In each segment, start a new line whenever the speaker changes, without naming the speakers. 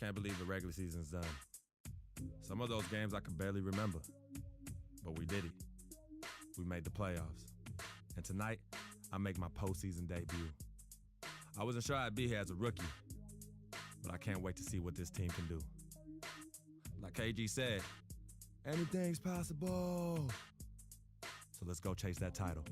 Can't believe the regular season's done. Some of those games I can barely remember, but we did it. We made the playoffs. And tonight, I make my postseason debut. I wasn't sure I'd be here as a rookie, but I can't wait to see what this team can do. Like KG said, anything's possible. So let's go chase that title.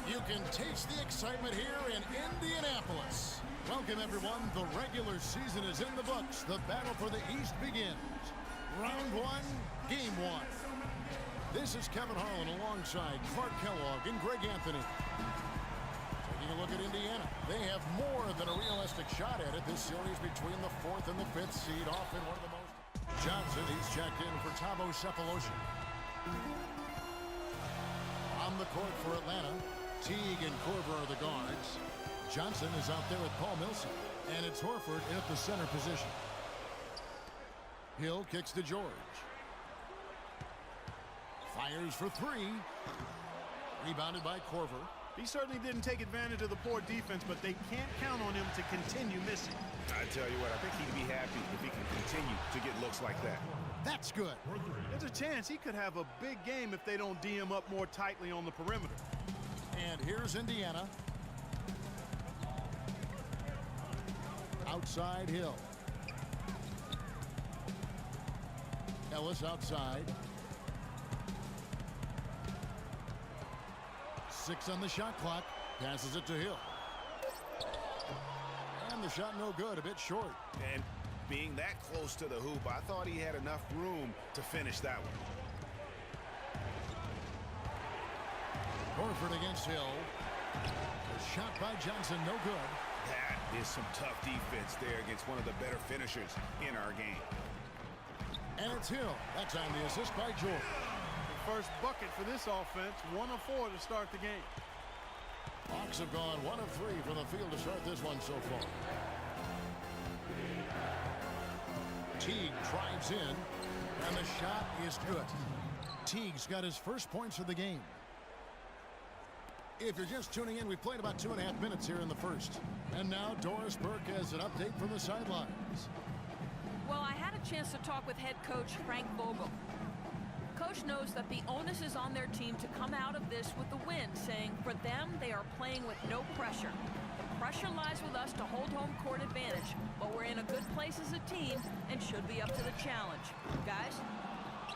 You can taste the excitement here in Indianapolis. Welcome, everyone. The regular season is in the books. The battle for the East begins. Round one, game one. This is Kevin Harlan alongside Clark Kellogg and Greg Anthony. Taking a look at Indiana. They have more than a realistic shot at it. This series between the 4th and the 5th seed, often one of the most. Johnson, he's checked in for Thabo Sefolosha. On the court for Atlanta, Teague and Korver are the guards. Johnson is out there with Paul Millsap. And it's Horford at the center position. Hill kicks to George. Fires for three. Rebounded by Korver.
He certainly didn't take advantage of the poor defense, but they can't count on him to continue missing.
I tell you what, I think he'd be happy if he can continue to get looks like that.
That's good.
There's a chance he could have a big game if they don't D him up more tightly on the perimeter.
And here's Indiana. Outside Hill. Ellis outside. 6 on the shot clock. Passes it to Hill. And the shot no good, a bit short.
And being that close to the hoop, I thought he had enough room to finish that one.
Horford against Hill. The shot by Johnson, no good.
That is some tough defense there against one of the better finishers in our game.
And it's Hill. That time the assist by George.
The first bucket for this offense, 1 of 4 to start the game.
Hawks have gone 1 of 3 from the field to start this one so far. Teague drives in, and the shot is good. Teague's got his first points of the game. If you're just tuning in, we've played about 2.5 minutes here in the first. And now Doris Burke has an update from the sidelines.
Well, I had a chance to talk with head coach Frank Vogel. Coach knows that the onus is on their team to come out of this with the win, saying for them, they are playing with no pressure. The pressure lies with us to hold home court advantage, but we're in a good place as a team and should be up to the challenge. Guys?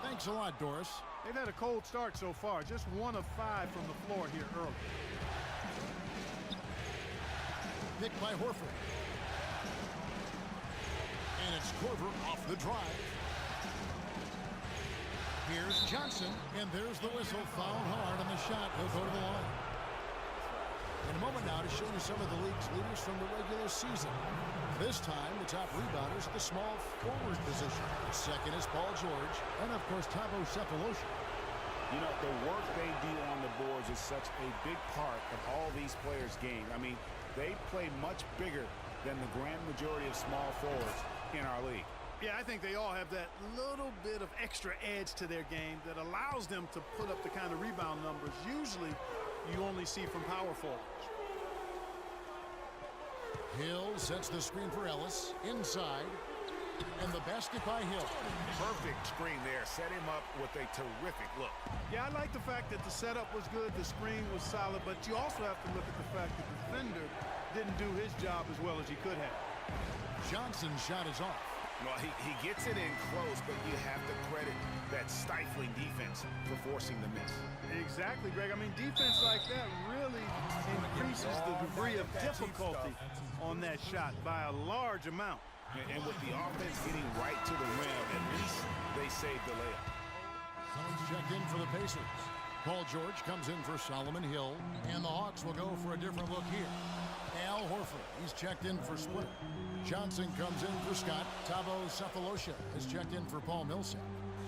Thanks a lot, Doris.
They've had a cold start so far, just 1 of 5 from the floor here early.
Picked by Horford. And it's Korver off the drive. Here's Johnson, and there's the whistle. Fouled hard on the shot. He'll go to the line. In a moment now to show you some of the league's leaders from the regular season. This time, the top rebounders at the small forward position. Second is Paul George, and of course, Thabo Sefolosha.
You know, the work they do on the boards is such a big part of all these players' game. I mean, they play much bigger than the grand majority of small forwards in our league.
Yeah, I think they all have that little bit of extra edge to their game that allows them to put up the kind of rebound numbers usually you only see from power forwards.
Hill sets the screen for Ellis. Inside. And the basket by Hill.
Perfect screen there. Set him up with a terrific look.
Yeah, I like the fact that the setup was good, the screen was solid, but you also have to look at the fact that the defender didn't do his job as well as he could have.
Johnson's shot is off.
Well, he gets it in close, but you have to credit that stifling defense for forcing the miss.
Exactly, Greg. I mean, defense like that really increases the degree of difficulty on that shot by a large amount.
And with the offense getting right to the rim, at least they saved the layup.
Someone's checked in for the Pacers. Paul George comes in for Solomon Hill, and the Hawks will go for a different look here. Al Horford, he's checked in for Splitter. Johnson comes in for Scott. Thabo Sefolosha is checked in for Paul Millsap.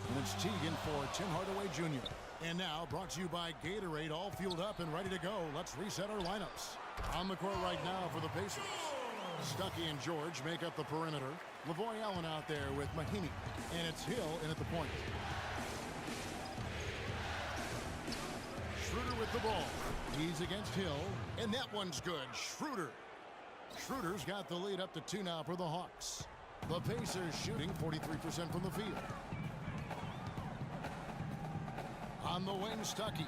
And it's Teagan for Tim Hardaway Jr. And now, brought to you by Gatorade, all fueled up and ready to go. Let's reset our lineups. On the court right now for the Pacers. Stuckey and George make up the perimeter. Lavoy Allen out there with Mahinmi. And it's Hill in at the point. Schroeder with the ball. He's against Hill. And that one's good. Schroeder. Schroeder's got the lead up to 2 now for the Hawks. The Pacers shooting 43% from the field. On the wing, Stuckey.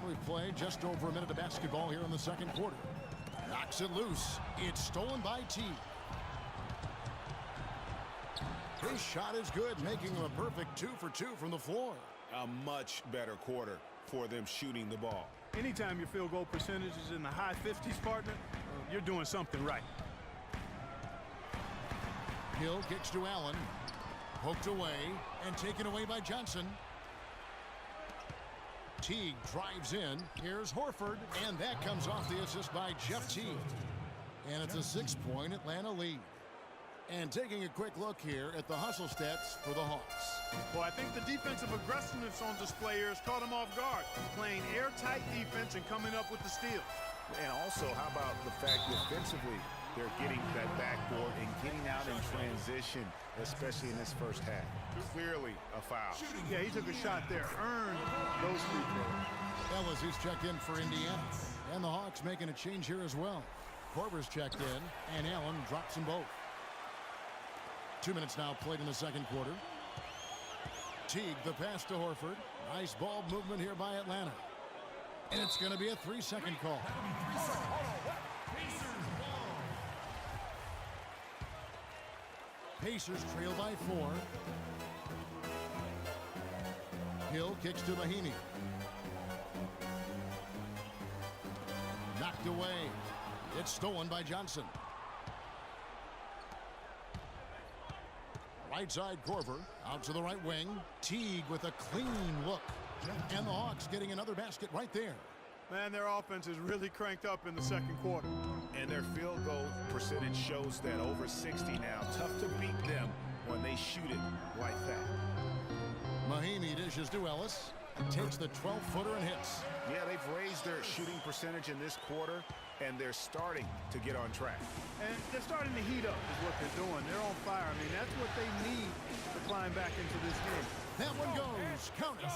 We play just over a minute of basketball here in the second quarter. Knocks it loose. It's stolen by T. His shot is good, making him a perfect 2 for 2 from the floor.
A much better quarter for them shooting the ball.
Anytime your field goal percentage is in the high 50s, partner, you're doing something right.
Hill kicks to Allen. Poked away and taken away by Johnson. Teague drives in. Here's Horford. And that comes off the assist by Jeff Teague. And it's a 6-point Atlanta lead. And taking a quick look here at the hustle stats for the Hawks.
Well, I think the defensive aggressiveness on display here has caught them off guard. Playing airtight defense and coming up with the steals.
And also, how about the fact defensively, they're getting that backboard and getting out in transition, especially in this first half. Clearly a foul.
Yeah, he took a shot there. Earned those free throws.
Ellis, who's checked in for Indiana. And the Hawks making a change here as well. Korver's checked in, and Allen drops them both. 2 minutes now played in the second quarter. Teague, the pass to Horford. Nice ball movement here by Atlanta. And it's going to be a 3-second call. Pacers trail by 4. Hill kicks to Mahinmi. Knocked away. It's stolen by Johnson. Right side, Korver. Out to the right wing. Teague with a clean look. And the Hawks getting another basket right there.
Man, their offense is really cranked up in the second quarter.
And their field goal percentage shows that over 60 now. Tough to beat them when they shoot it like that.
Mahinmi dishes to Ellis. Takes the 12-footer and hits.
Yeah, they've raised their shooting percentage in this quarter, and they're starting to get on track.
And they're starting to heat up is what they're doing. They're on fire. I mean, that's what they need to climb back into this game.
That one goes. Count it.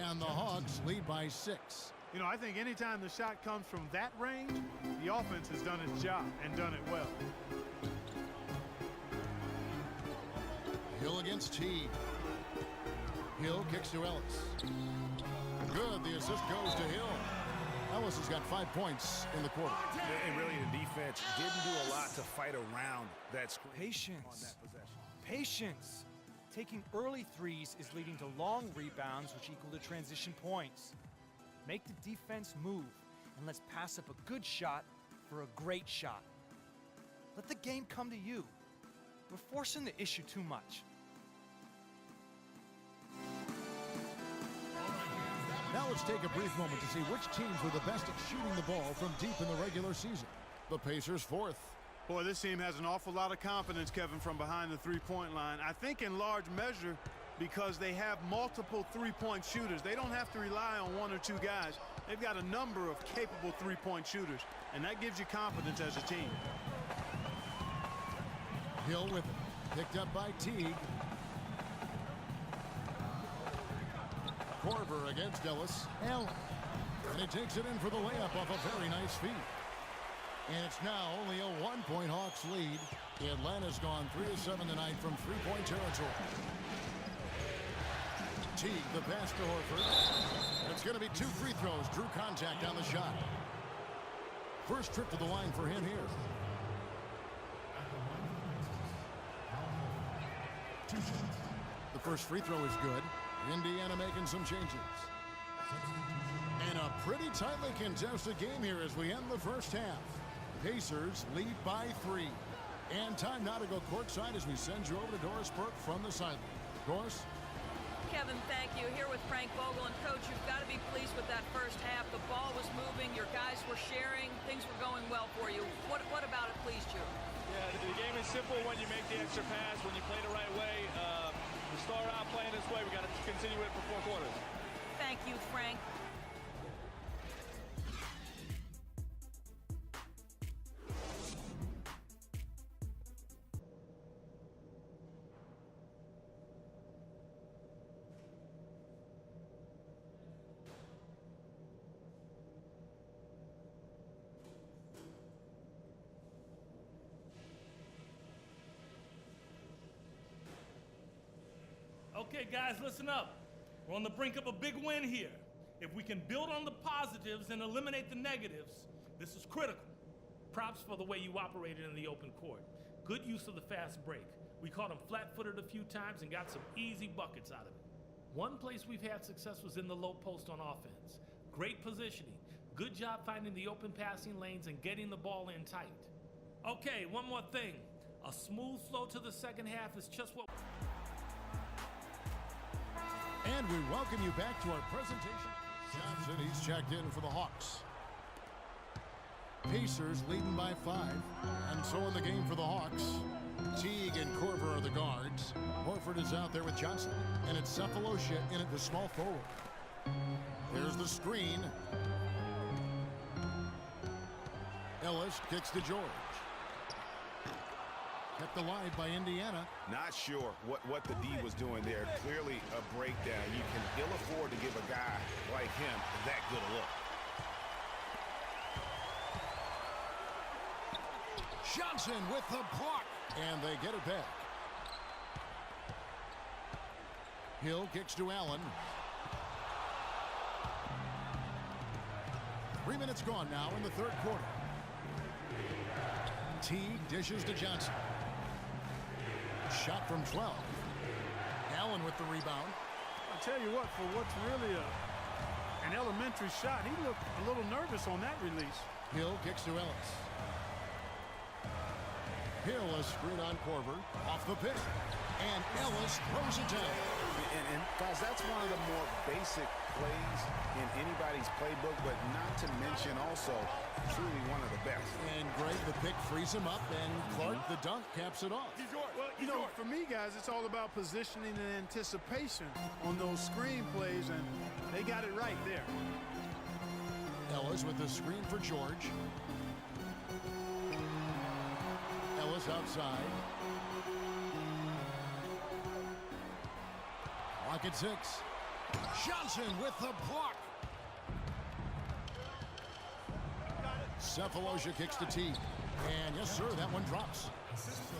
And the Hawks lead by 6.
You know, I think anytime the shot comes from that range, the offense has done its job and done it well.
Hill against Teague. Hill kicks to Ellis. Good. The assist goes to Hill. Ellis has got 5 points in the quarter.
And really, the defense didn't do a lot to fight around that screen.
Patience.
On that possession.
Patience. Taking early threes is leading to long rebounds, which equal to transition points. Make the defense move, and let's pass up a good shot for a great shot. Let the game come to you. We're forcing the issue too much.
Now let's take a brief moment to see which teams were the best at shooting the ball from deep in the regular season. The Pacers 4th.
Boy, this team has an awful lot of confidence, Kevin, from behind the three-point line. I think in large measure, because they have multiple three-point shooters. They don't have to rely on one or two guys. They've got a number of capable three-point shooters, and that gives you confidence as a team.
Hill with it. Picked up by Teague. Korver against Ellis. Allen. And he takes it in for the layup off a very nice feed. And it's now only a 1-point Hawks lead. Atlanta's gone 3 of 7 tonight from three-point territory. Teague, the pass to Horford. It's going to be 2 free throws. Drew contact on the shot. First trip to the line for him here. The first free throw is good. Indiana making some changes. And a pretty tightly contested game here as we end the first half. Pacers lead by 3. And time now to go courtside as we send you over to Doris Burke from the sideline. Doris?
Kevin, thank you. Here with Frank Vogel. And, Coach, you've got to be pleased with that first half. The ball was moving. Your guys were sharing. Things were going well for you. What about it pleased you?
Yeah, the game is simple when you make the extra pass, when you play the right way. We start out playing this way. We got to continue it for 4 quarters.
Thank you, Frank.
Okay, guys, listen up. We're on the brink of a big win here. If we can build on the positives and eliminate the negatives, this is critical. Props for the way you operated in the open court. Good use of the fast break. We caught him flat-footed a few times and got some easy buckets out of it. One place we've had success was in the low post on offense. Great positioning. Good job finding the open passing lanes and getting the ball in tight. Okay, one more thing. A smooth flow to the second half is just what...
And we welcome you back to our presentation. Johnson, he's checked in for the Hawks. Pacers leading by 5. And so in the game for the Hawks, Teague and Korver are the guards. Horford is out there with Johnson. And it's Cephalosha in at the small forward. There's the screen. Ellis kicks to George. Kept alive by Indiana.
Not sure what the D was doing there. Clearly a breakdown. You can ill afford to give a guy like him that good a look.
Johnson with the block. And they get it back. Hill kicks to Allen. 3 minutes gone now in the third quarter. Teague dishes to Johnson. Shot from 12. Allen with the rebound.
I'll tell you what, for what's really an elementary shot, he looked a little nervous on that release.
Hill kicks to Ellis. Hill a screen on Korver. Off the pick. And Ellis throws it down.
And guys, that's one of the more basic plays in anybody's playbook, but not to mention also truly one of the best.
And Greg, the pick frees him up, and Clark, the dunk, caps it off.
Well, you know, for me, guys, it's all about positioning and anticipation on those screen plays, and they got it right there.
Ellis with the screen for George. Ellis outside. Clock at 6. Johnson with the block. Cephalosha kicks to Teague. And yes, sir, that one drops.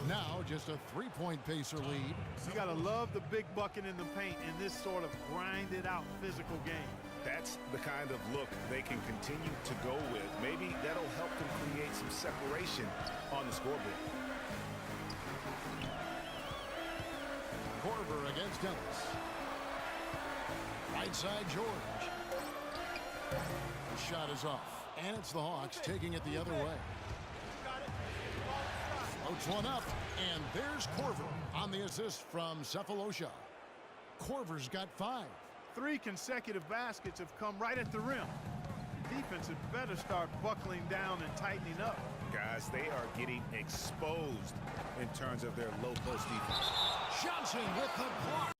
Now just a 3-point Pacer lead.
You got to love the big bucket in the paint in this sort of grinded out physical game.
That's the kind of look they can continue to go with. Maybe that'll help them create some separation on the scoreboard.
Korver against Ellis. Right side, George. The shot is off. And it's the Hawks taking it the other way. Floats one up. And there's Korver on the assist from Cephalosha. Korver's got 5.
3 consecutive baskets have come right at the rim. The defense had better start buckling down and tightening up.
Guys, they are getting exposed in terms of their low post defense.
Johnson with the block.